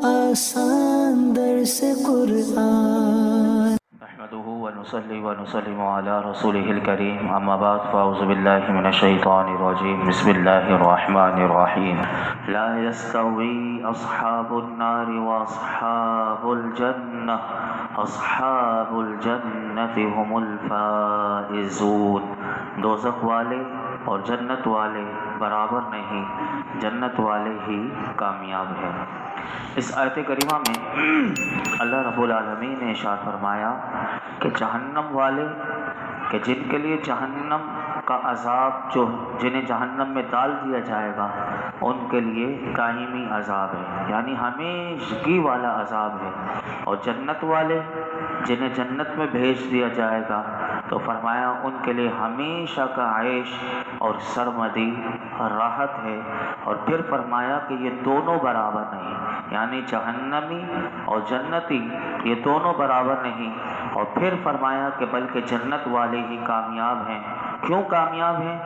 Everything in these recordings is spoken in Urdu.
آسان درس قرآن. نحمده ونصلي ونسلم على رسوله الكريم اما بعد فاعوذ بالله من الشيطان الرجيم بسم الله الرحمن الرحيم لا يستوي اصحاب النار واصحاب الجنة اصحاب الجنة هم الفائزون. دوزخ والے اور جنت والے برابر نہیں، جنت والے ہی کامیاب ہیں. اس آیت کریمہ میں اللہ رب العالمین نے ارشاد فرمایا کہ جہنم والے کہ جن کے لیے جہنم کا عذاب جنہیں جہنم میں ڈال دیا جائے گا ان کے لیے دائمی عذاب ہے، یعنی ہمیشگی والا عذاب ہے. اور جنت والے جنہیں جنت میں بھیج دیا جائے گا تو فرمایا ان کے لیے ہمیشہ کا عیش اور سرمدی راحت ہے. اور پھر فرمایا کہ یہ دونوں برابر نہیں، یعنی جہنمی اور جنتی یہ دونوں برابر نہیں. اور پھر فرمایا کہ بلکہ جنت والے ہی کامیاب ہیں. کیوں کامیاب ہیں؟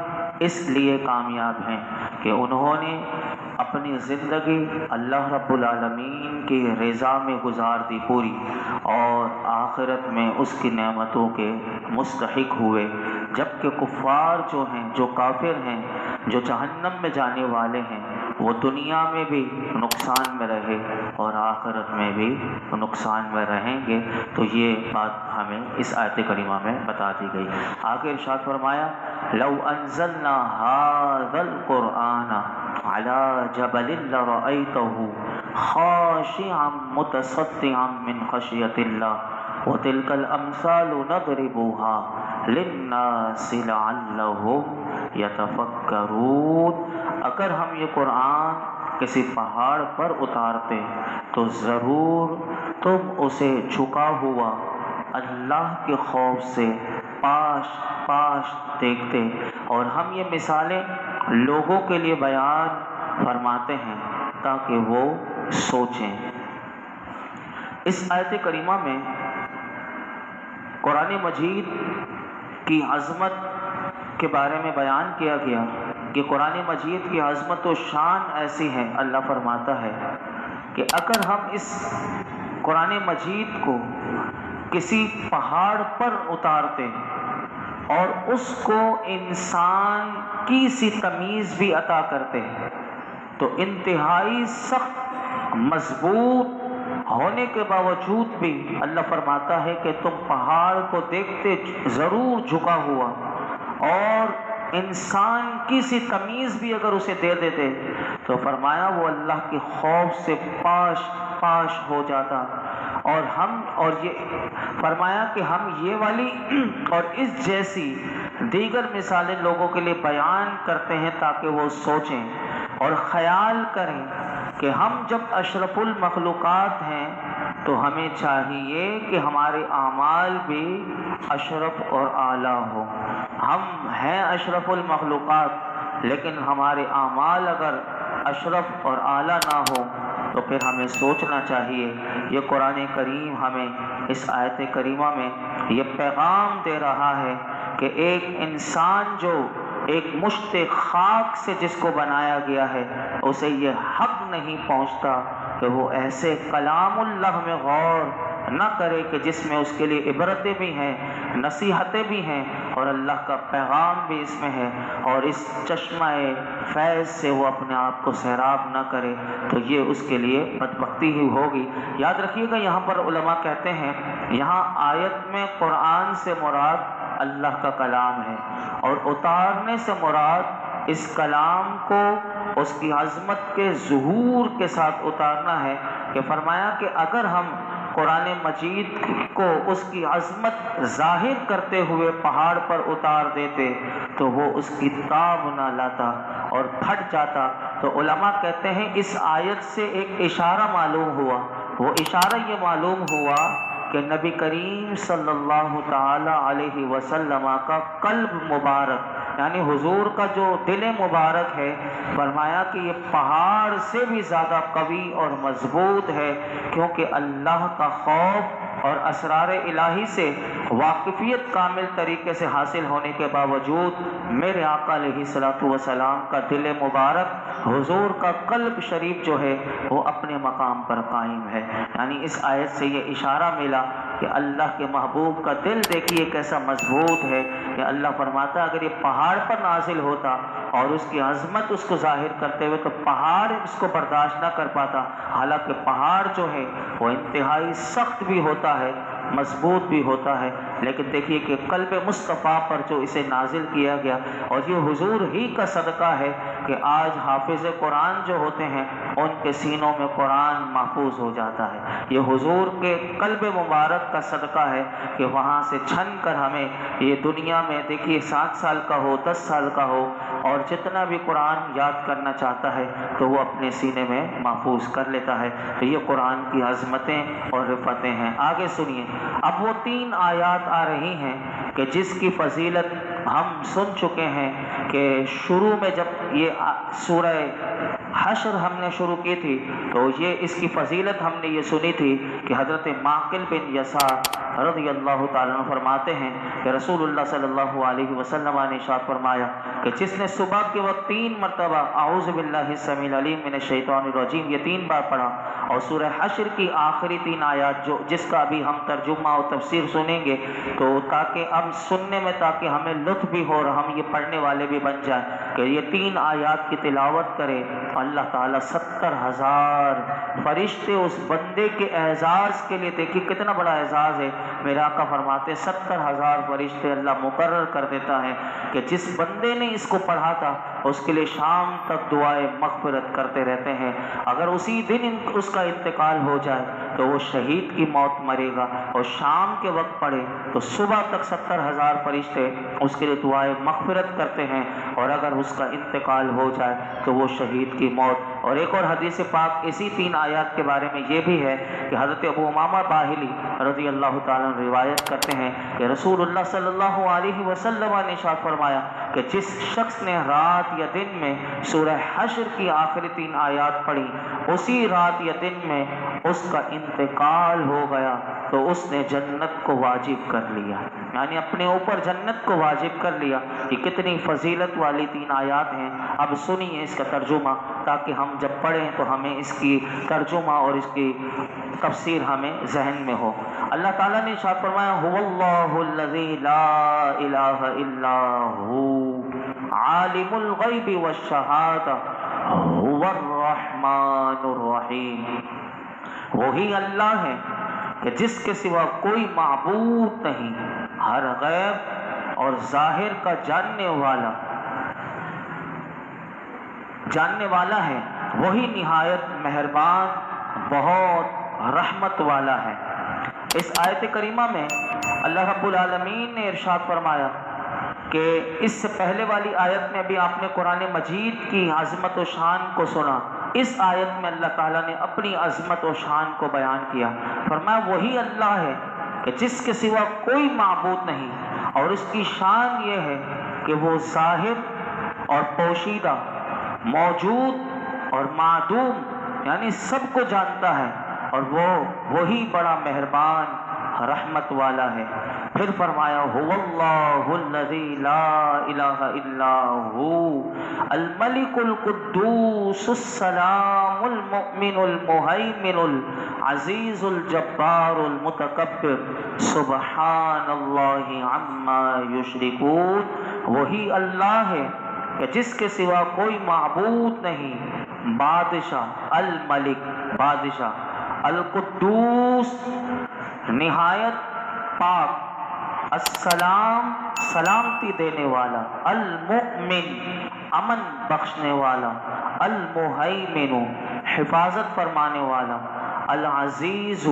اس لیے کامیاب ہیں کہ انہوں نے اپنی زندگی اللہ رب العالمین کی رضا میں گزار دی پوری، اور آخرت میں اس کی نعمتوں کے مستحق ہوئے. جبکہ کفار جو ہیں، جو کافر ہیں، جو جہنم میں جانے والے ہیں، وہ دنیا میں بھی نقصان میں رہے اور آخرت میں بھی نقصان میں رہیں گے. تو یہ بات ہمیں اس آیت کریمہ میں بتا دی گئی. آگے ارشاد فرمایا لو انزلنا هذا القرآن على جبل لرأيته خاشعا متصدعا من خشية الله وتلك الأمثال نضربها للناس لعلهم يتفكرون. اگر ہم یہ قرآن کسی پہاڑ پر اتارتے تو ضرور تم اسے جھکا ہوا اللہ کے خوف سے پاش پاش دیکھتے. اور ہم یہ مثالیں لوگوں کے لیے بیان فرماتے ہیں تاکہ وہ سوچیں. اس آیت کریمہ میں قرآن مجید کی عظمت کے بارے میں بیان کیا گیا کہ قرآن مجید کی عظمت و شان ایسی ہے. اللہ فرماتا ہے کہ اگر ہم اس قرآن مجید کو کسی پہاڑ پر اتارتے اور اس کو انسان کی سی تمیز بھی عطا کرتے تو انتہائی سخت مضبوط ہونے کے باوجود بھی اللہ فرماتا ہے کہ تم پہاڑ کو دیکھتے ضرور جھکا ہوا، اور انسان کی سی تمیز بھی اگر اسے دے دیتے تو فرمایا وہ اللہ کے خوف سے پاش پاش ہو جاتا. اور یہ فرمایا کہ ہم یہ والی اور اس جیسی دیگر مثالیں لوگوں کے لیے بیان کرتے ہیں تاکہ وہ سوچیں اور خیال کریں کہ ہم جب اشرف المخلوقات ہیں تو ہمیں چاہیے کہ ہمارے اعمال بھی اشرف اور اعلیٰ ہو. ہم ہیں اشرف المخلوقات لیکن ہمارے اعمال اگر اشرف اور اعلیٰ نہ ہو تو پھر ہمیں سوچنا چاہیے. یہ قرآن کریم ہمیں اس آیت کریمہ میں یہ پیغام دے رہا ہے کہ ایک انسان جو ایک مشت خاک سے جس کو بنایا گیا ہے اسے یہ حق نہیں پہنچتا کہ وہ ایسے کلام اللہ میں غور نہ کرے کہ جس میں اس کے لیے عبرتیں بھی ہیں، نصیحتیں بھی ہیں اور اللہ کا پیغام بھی اس میں ہے، اور اس چشمہ فیض سے وہ اپنے آپ کو سیراب نہ کرے تو یہ اس کے لیے بدبختی ہی ہوگی. یاد رکھیے گا یہاں پر علماء کہتے ہیں یہاں آیت میں قرآن سے مراد اللہ کا کلام ہے، اور اتارنے سے مراد اس کلام کو اس کی عظمت کے ظہور کے ساتھ اتارنا ہے. کہ فرمایا کہ اگر ہم قرآن مجید کو اس کی عظمت ظاہر کرتے ہوئے پہاڑ پر اتار دیتے تو وہ اس کی تاب نہ لاتا اور پھٹ جاتا. تو علماء کہتے ہیں اس آیت سے ایک اشارہ معلوم ہوا. وہ اشارہ یہ معلوم ہوا کہ نبی کریم صلی اللہ تعالی علیہ وسلم کا قلب مبارک یعنی حضور کا جو دل مبارک ہے فرمایا کہ یہ پہاڑ سے بھی زیادہ قوی اور مضبوط ہے، کیونکہ اللہ کا خوف اور اسرار الہی سے واقفیت کامل طریقے سے حاصل ہونے کے باوجود میرے آقا علیہ الصلوۃ والسلام کا دل مبارک، حضور کا قلب شریف جو ہے وہ اپنے مقام پر قائم ہے۔ یعنی اس آیت سے یہ اشارہ ملا کہ اللہ کے محبوب کا دل دیکھیے کیسا مضبوط ہے کہ اللہ فرماتا ہے اگر یہ پہاڑ پر نازل ہوتا اور اس کی عظمت اس کو ظاہر کرتے ہوئے تو پہاڑ اس کو برداشت نہ کر پاتا۔ حالانکہ پہاڑ جو ہے وہ انتہائی سخت بھی ہوتا ہے، مضبوط بھی ہوتا ہے، لیکن دیکھیے کہ قلب مصطفیٰ پر جو اسے نازل کیا گیا، اور یہ حضور ہی کا صدقہ ہے کہ آج حافظ قرآن جو ہوتے ہیں ان کے سینوں میں قرآن محفوظ ہو جاتا ہے۔ یہ حضور کے قلب مبارک کا صدقہ ہے کہ وہاں سے چھن کر ہمیں یہ دنیا میں دیکھیے 7 سال کا ہو، 10 سال کا ہو، اور جتنا بھی قرآن یاد کرنا چاہتا ہے تو وہ اپنے سینے میں محفوظ کر لیتا ہے۔ تو یہ قرآن کی عظمتیں اور رفتیں ہیں۔ آگے سنیے، اب وہ 3 آیات آ رہی ہیں کہ جس کی فضیلت ہم سن چکے ہیں کہ شروع میں جب یہ سورہ حشر ہم نے شروع کی تھی تو یہ اس کی فضیلت ہم نے یہ سنی تھی کہ حضرت معقل بن یسار رضی اللہ تعالیٰ عنہ فرماتے ہیں کہ رسول اللہ صلی اللہ علیہ وسلم نے ارشاد فرمایا کہ جس نے صبح کے وقت 3 مرتبہ اعوذ باللہ السمیع العلیم من الشیطان الرجیم یہ 3 بار پڑھا، اور سورہ حشر کی آخری 3 آیات جس کا ابھی ہم ترجمہ اور تفسیر سنیں گے تو تاکہ اب سننے میں تاکہ ہمیں لطف بھی ہو اور ہم یہ پڑھنے والے بھی بن جائیں کہ یہ 3 آیات کی تلاوت کرے، اللہ تعالیٰ 70,000 فرشتے اس بندے کے اعزاز کے لیے، دیکھیے کتنا بڑا اعزاز ہے، میرے آقا فرماتے ہیں 70,000 فرشتے اللہ مقرر کر دیتا ہے کہ جس بندے نے اس کو پڑھا تھا اس کے لیے شام تک دعائے مغفرت کرتے رہتے ہیں۔ اگر اسی دن اس کا انتقال ہو جائے تو وہ شہید کی موت مرے گا، اور شام کے وقت پڑھے تو صبح تک 70,000 فرشتے اس کے لیے دعائے مغفرت کرتے ہیں، اور اگر اس کا انتقال ہو جائے تو وہ شہید کی موت۔ اور ایک اور حدیث پاک اسی 3 آیات کے بارے میں یہ بھی ہے کہ حضرت ابو امامہ باہلی رضی اللہ تعالیٰ عنہ روایت کرتے ہیں کہ رسول اللہ صلی اللہ علیہ وسلم نے ارشاد فرمایا کہ جس شخص نے رات یا دن میں سورہ حشر کی آخری 3 آیات پڑھی، اسی رات یا دن میں اس کا انتقال ہو گیا تو اس نے جنت کو واجب کر لیا، یعنی اپنے اوپر جنت کو واجب کر لیا۔ یہ کتنی فضیلت والی 3 آیات ہیں۔ اب سنیے اس کا ترجمہ تاکہ ہم جب پڑھیں تو ہمیں اس کی ترجمہ اور اس کی تفسیر ہمیں ذہن میں ہو۔ اللہ تعالیٰ نے ارشاد فرمایا هو اللہ الذی لا الہ الا ہو عالم الغیب والشہادہ هو الرحمن الرحیم۔ وہی اللہ ہے کہ جس کے سوا کوئی معبود نہیں، ہر غیب اور ظاہر کا جاننے والا ہے، وہی نہایت مہربان بہت رحمت والا ہے۔ اس آیت کریمہ میں اللہ رب العالمین نے ارشاد فرمایا کہ اس سے پہلے والی آیت میں ابھی آپ نے قرآن مجید کی عظمت و شان کو سنا، اس آیت میں اللہ تعالیٰ نے اپنی عظمت و شان کو بیان کیا۔ فرمایا وہی اللہ ہے کہ جس کے سوا کوئی معبود نہیں، اور اس کی شان یہ ہے کہ وہ ظاہر اور پوشیدہ، موجود اور معدوم، یعنی سب کو جانتا ہے، اور وہی بڑا مہربان رحمت والا ہے۔ پھر فرمایا هو اللہ الذی لا الہ الا ہو الملک القدوس السلام المؤمن المہیمن العزیز الجبار المتکبر سبحان اللہ عما یشرکون۔ وہی اللہ ہے کہ جس کے سوا کوئی معبود نہیں، بادشاہ، الملک بادشاہ، القدوس نہایت پاک، السلام سلامتی دینے والا، المؤمن امن بخشنے والا، المہیمن حفاظت فرمانے والا، العزیز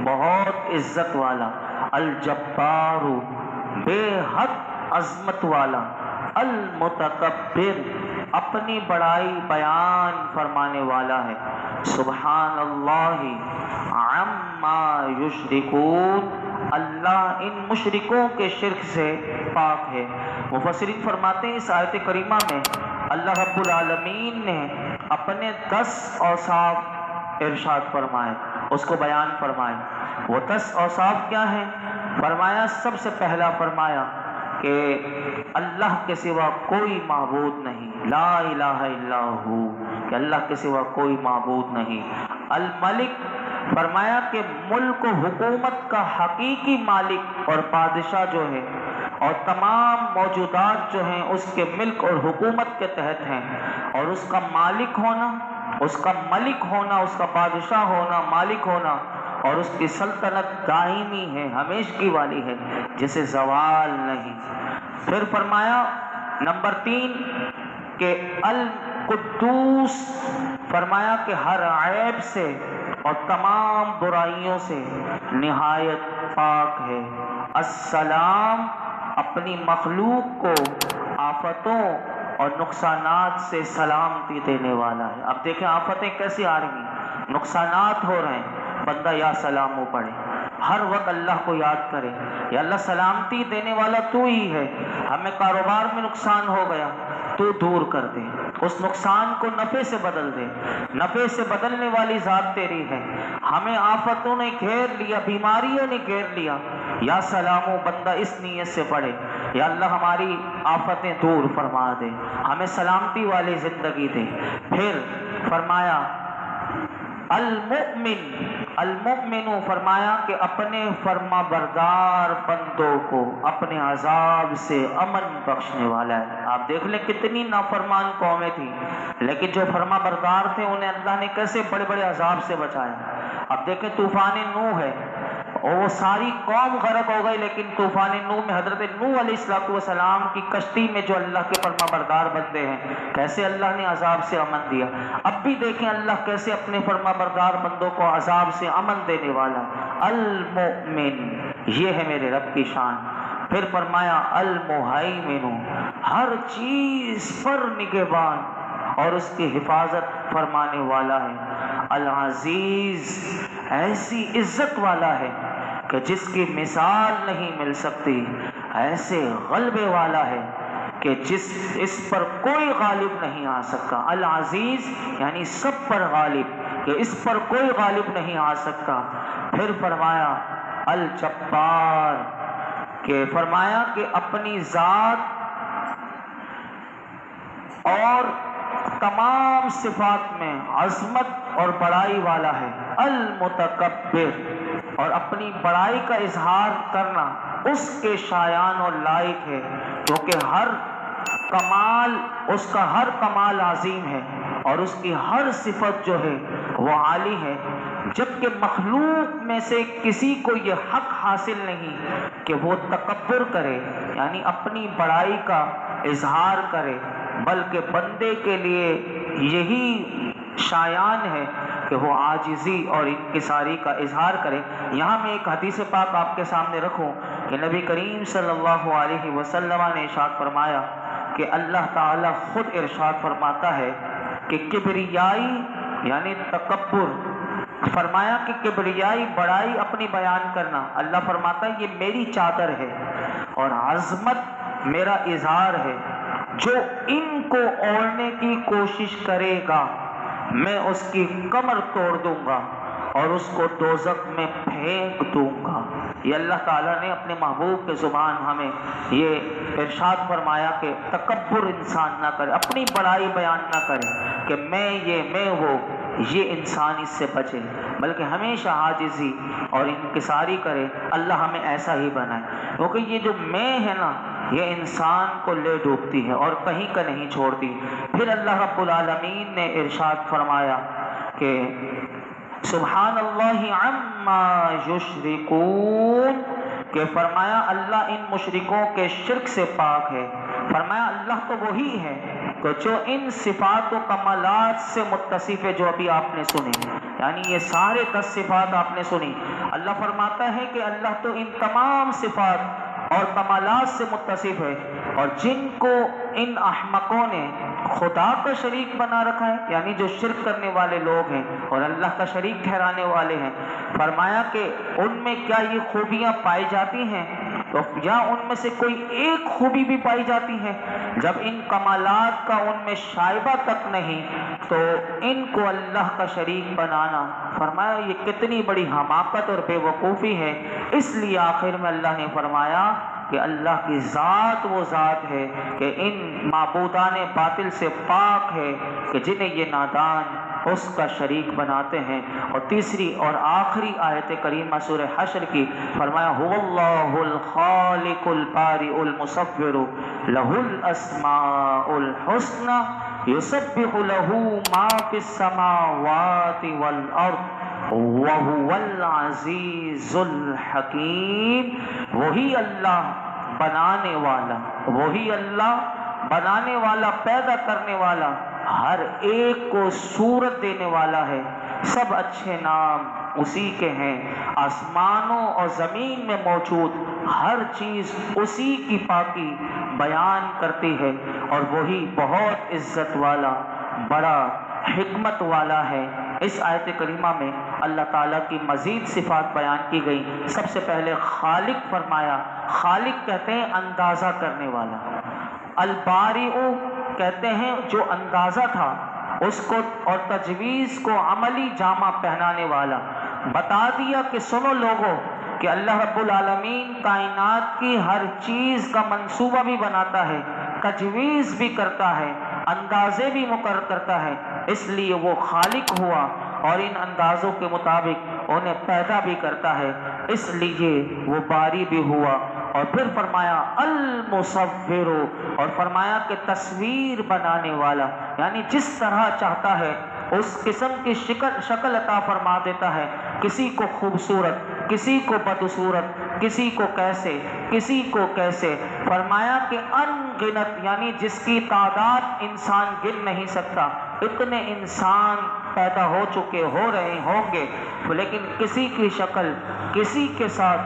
بہت عزت والا، الجبار بے حد عظمت والا، المتکبر اپنی بڑائی بیان فرمانے والا ہے۔ سبحان اللہ عما یشرکون، اللہ ان مشرکوں کے شرک سے پاک ہے۔ مفسرین فرماتے ہیں اس آیت کریمہ میں اللہ رب العالمین نے اپنے 10 اوصاف ارشاد فرمائے، اس کو بیان فرمائے۔ وہ 10 اوصاف کیا ہیں؟ فرمایا سب سے پہلا فرمایا کہ اللہ کے سوا کوئی معبود نہیں، لا الہ الا ہو، کہ اللہ کے سوا کوئی معبود نہیں۔ الملک، فرمایا کہ ملک و حکومت کا حقیقی مالک اور بادشاہ جو ہے اور تمام موجودات جو ہیں اس کے ملک اور حکومت کے تحت ہیں، اور اس کا مالک ہونا، اس کا ملک ہونا، اس کا بادشاہ ہونا، مالک ہونا، اور اس کی سلطنت دائمی ہے، ہمیشگی والی ہے، جسے زوال نہیں۔ پھر فرمایا نمبر 3 کہ القدوس، فرمایا کہ ہر عیب سے اور تمام برائیوں سے نہایت پاک ہے۔ السلام، اپنی مخلوق کو آفتوں اور نقصانات سے سلامتی دینے والا ہے۔ اب دیکھیں آفتیں کیسی آ رہی ہیں، نقصانات ہو رہے ہیں، بندہ یا سلام پڑھے، ہر وقت اللہ کو یاد کرے، یا اللہ سلامتی دینے والا تو ہی ہے، ہمیں کاروبار میں نقصان ہو گیا تو دور کر دے، اس نقصان کو نفع سے بدل دے، نفع سے بدلنے والی ذات تیری ہے۔ ہمیں آفتوں نے گھیر لیا، بیماریوں نے گھیر لیا، یا سلامو، بندہ اس نیت سے پڑھے، یا اللہ ہماری آفتیں دور فرما دے، ہمیں سلامتی والی زندگی دے۔ پھر فرمایا المؤمن، المؤمن، فرمایا کہ اپنے فرما بردار بندوں کو اپنے عذاب سے امن بخشنے والا ہے۔ آپ دیکھ لیں کتنی نافرمان قومیں تھیں، لیکن جو فرما بردار تھے انہیں اللہ نے کیسے بڑے بڑے عذاب سے بچایا۔ اب دیکھیں طوفان نوح ہے، اور وہ ساری قوم غرق ہو گئی، لیکن طوفان نوح میں حضرت نوح علیہ السلام کی کشتی میں جو اللہ کے فرما بردار بندے ہیں، کیسے اللہ نے عذاب سے امن دیا۔ اب بھی دیکھیں اللہ کیسے اپنے فرما بردار بندوں کو عذاب سے امن دینے والا ہے۔ المؤمن، یہ ہے میرے رب کی شان۔ پھر فرمایا المہیمن، ہر چیز پر نگہبان اور اس کی حفاظت فرمانے والا ہے۔ العزیز، ایسی عزت والا ہے کہ جس کی مثال نہیں مل سکتی، ایسے غلبے والا ہے کہ اس پر کوئی غالب نہیں آ سکتا۔ العزیز یعنی سب پر غالب، کہ اس پر کوئی غالب نہیں آ سکتا۔ پھر فرمایا الجبار، کہ فرمایا کہ اپنی ذات اور تمام صفات میں عظمت اور بڑائی والا ہے۔ المتکبر، اور اپنی بڑائی کا اظہار کرنا اس کے شایان اور لائق ہے، کیونکہ ہر کمال، اس کا ہر کمال عظیم ہے اور اس کی ہر صفت جو ہے وہ عالی ہے، جبکہ مخلوق میں سے کسی کو یہ حق حاصل نہیں کہ وہ تکبر کرے، یعنی اپنی بڑائی کا اظہار کرے، بلکہ بندے کے لیے یہی شایان ہے کہ وہ عاجزی اور انکساری کا اظہار کرے۔ یہاں میں ایک حدیث پاک آپ کے سامنے رکھوں کہ نبی کریم صلی اللہ علیہ وسلم نے ارشاد فرمایا کہ اللہ تعالی خود ارشاد فرماتا ہے کہ کبریائی یعنی تکبر، فرمایا کہ کبریائی بڑائی اپنی بیان کرنا، اللہ فرماتا ہے یہ میری چادر ہے اور عظمت میرا اظہار ہے، جو ان کو اوڑھنے کی کوشش کرے گا میں اس کی کمر توڑ دوں گا اور اس کو دوزخ میں پھینک دوں گا۔ یہ اللہ تعالیٰ نے اپنے محبوب کے زبان ہمیں یہ ارشاد فرمایا کہ تکبر انسان نہ کرے، اپنی بڑائی بیان نہ کرے کہ میں وہ، یہ انسان اس سے بچے، بلکہ ہمیشہ عاجزی اور انکساری کرے۔ اللہ ہمیں ایسا ہی بنائے، کیونکہ یہ جو میں ہے نا، یہ انسان کو لے ڈوبتی ہے اور کہیں کا نہیں چھوڑتی۔ پھر اللہ رب العالمین نے ارشاد فرمایا کہ سبحان اللہ عما یشرکون، کہ فرمایا اللہ ان مشرکوں کے شرک سے پاک ہے۔ فرمایا اللہ تو وہی ہے کہ جو ان صفات و کمالات سے متصف ہے جو ابھی آپ نے سنی، یعنی یہ سارے 10 صفات آپ نے سنی۔ اللہ فرماتا ہے کہ اللہ تو ان تمام صفات اور کمالات سے متصف ہے، اور جن کو ان احمقوں نے خدا کا شریک بنا رکھا ہے، یعنی جو شرک کرنے والے لوگ ہیں اور اللہ کا شریک ٹھہرانے والے ہیں، فرمایا کہ ان میں کیا یہ خوبیاں پائی جاتی ہیں؟ تو یا ان میں سے کوئی ایک خوبی بھی پائی جاتی ہے، جب ان کمالات کا ان میں شائبہ تک نہیں تو ان کو اللہ کا شریک بنانا، فرمایا یہ کتنی بڑی حماقت اور بے وقوفی ہے۔ اس لیے آخر میں اللہ نے فرمایا کہ اللہ کی ذات وہ ذات ہے کہ ان معبودان باطل سے پاک ہے کہ جنہیں یہ نادان اس کا شریک بناتے ہیں۔ اور تیسری اور آخری آیت کریمہ سورہ حشر کی، فرمایا هو اللہ الخالق البارئ المصور لہ الاسماء الحسنى یسبح لہ ما فی السماوات والارض وہو العزیز الحکیم۔ وہی اللہ بنانے والا، وہی اللہ بنانے والا، پیدا کرنے والا، ہر ایک کو صورت دینے والا ہے۔ سب اچھے نام اسی کے ہیں، آسمانوں اور زمین میں موجود ہر چیز اسی کی پاکی بیان کرتی ہے، اور وہی بہت عزت والا، بڑا حکمت والا ہے۔ اس آیت کریمہ میں اللہ تعالیٰ کی مزید صفات بیان کی گئی۔ سب سے پہلے خالق فرمایا، خالق کہتے ہیں اندازہ کرنے والا، البارئ کہتے ہیں جو اندازہ تھا اس کو اور تجویز کو عملی جامہ پہنانے والا۔ بتا دیا کہ سنو لوگوں کہ اللہ رب العالمین کائنات کی ہر چیز کا منصوبہ بھی بناتا ہے، تجویز بھی کرتا ہے، اندازے بھی مقرر کرتا ہے، اس لیے وہ خالق ہوا اور ان اندازوں کے مطابق انہیں پیدا بھی کرتا ہے، اس لیے وہ باری بھی ہوا۔ اور پھر فرمایا المصور، اور فرمایا کہ تصویر بنانے والا، یعنی جس طرح چاہتا ہے اس قسم کی شکل عطا فرما دیتا ہے، کسی کو خوبصورت، کسی کو بدصورت، کسی کو کیسے، کسی کو کیسے۔ فرمایا کہ ان گنت، یعنی جس کی تعداد انسان گن نہیں سکتا، اتنے انسان پیدا ہو چکے، ہو رہے ہوں گے، لیکن کسی کی شکل کسی کے ساتھ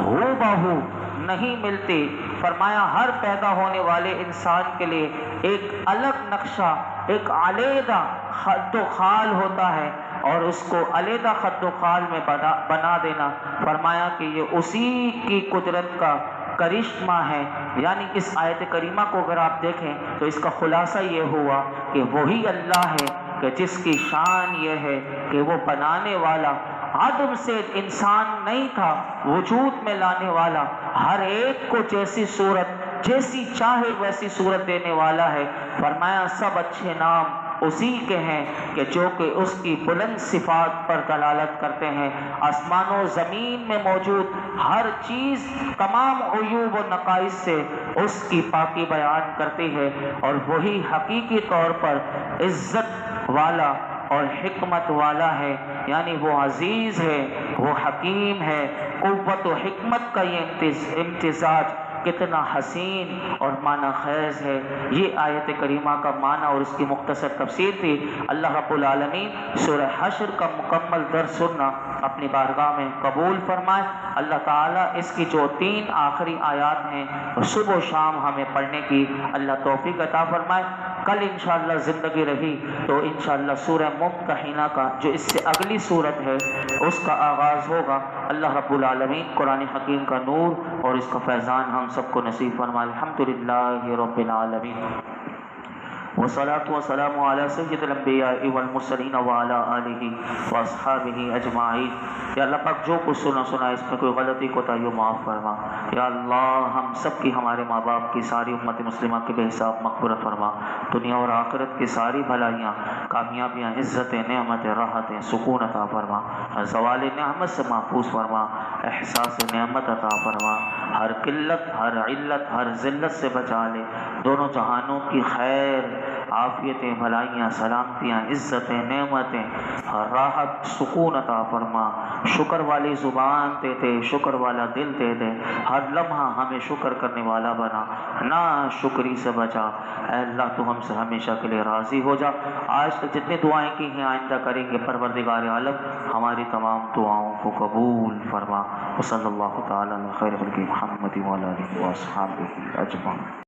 ہو بہو نہیں ملتی۔ فرمایا ہر پیدا ہونے والے انسان کے لیے ایک الگ نقشہ، ایک علیحدہ خط و خال ہوتا ہے، اور اس کو علیحدہ خط و خال میں بنا دینا، فرمایا کہ یہ اسی کی قدرت کا کرشمہ ہے۔ یعنی اس آیت کریمہ کو اگر آپ دیکھیں تو اس کا خلاصہ یہ ہوا کہ وہی اللہ ہے کہ جس کی شان یہ ہے کہ وہ بنانے والا، عدم سے انسان نہیں تھا وجود میں لانے والا، ہر ایک کو جیسی صورت، جیسی چاہے ویسی صورت دینے والا ہے۔ فرمایا سب اچھے نام اسی کے ہیں کہ جو کہ اس کی بلند صفات پر دلالت کرتے ہیں۔ آسمان و زمین میں موجود ہر چیز تمام عیوب و نقائص سے اس کی پاکی بیان کرتی ہے، اور وہی حقیقی طور پر عزت والا اور حکمت والا ہے، یعنی وہ عزیز ہے، وہ حکیم ہے۔ قوت و حکمت کا یہ امتزاج کتنا حسین اور معنی خیز ہے۔ یہ آیت کریمہ کا معنی اور اس کی مختصر تفسیر تھی۔ اللہ رب العالمین سورہ حشر کا مکمل درس سننا اپنی بارگاہ میں قبول فرمائے۔ اللہ تعالیٰ اس کی جو 3 آخری آیات ہیں صبح و شام ہمیں پڑھنے کی اللہ توفیق عطا فرمائے۔ کل انشاءاللہ زندگی رہی تو انشاءاللہ سورہ ممتحنہ کا جو اس سے اگلی صورت ہے اس کا آغاز ہوگا۔ اللہ رب العالمین قرآن حکیم کا نور اور اس کا فیضان ہم سب کو نصیب فرمائے۔ الحمدللہ رب العالمین، والصلاة والسلام علی سید الانبیاء والمرسلین وعلی آلہ واصحابہ اجمعین۔ یا اللہ پاک جو کچھ سنا اس میں کوئی غلطی کوتاہی معاف فرما۔ یا اللہ ہم سب کی، ہمارے ماں باپ کی، ساری امت مسلمہ کی بے حساب مغفرت فرما۔ دنیا اور آخرت کی ساری بھلائیاں، کامیابیاں، عزتیں، نعمتیں، راحتیں، سکون عطا فرما۔ زوال نعمت سے محفوظ فرما، احساس نعمت عطا فرما، ہر قلت، ہر علت، ہر ذلت سے بچا لے۔ دونوں جہانوں کی خیر، عافیتیں، بھلائیاں، سلامتیاں، عزتیں، نعمتیں، راحت، سکون عطا فرما۔ شکر والی زبان دے دے، شکر والا دل دے دے، ہر لمحہ ہمیں شکر کرنے والا بنا، نا شکری سے بچا۔ اے اللہ تو ہم سے ہمیشہ کے لیے راضی ہو جا۔ آج تک جتنی دعائیں کی ہیں آئندہ کریں گے، پروردگار عالم ہماری تمام دعاؤں کو قبول فرما۔ وصلی اللہ تعالی علی خیر خلق محمد وعلی آلہ وصحبہ اجمعین۔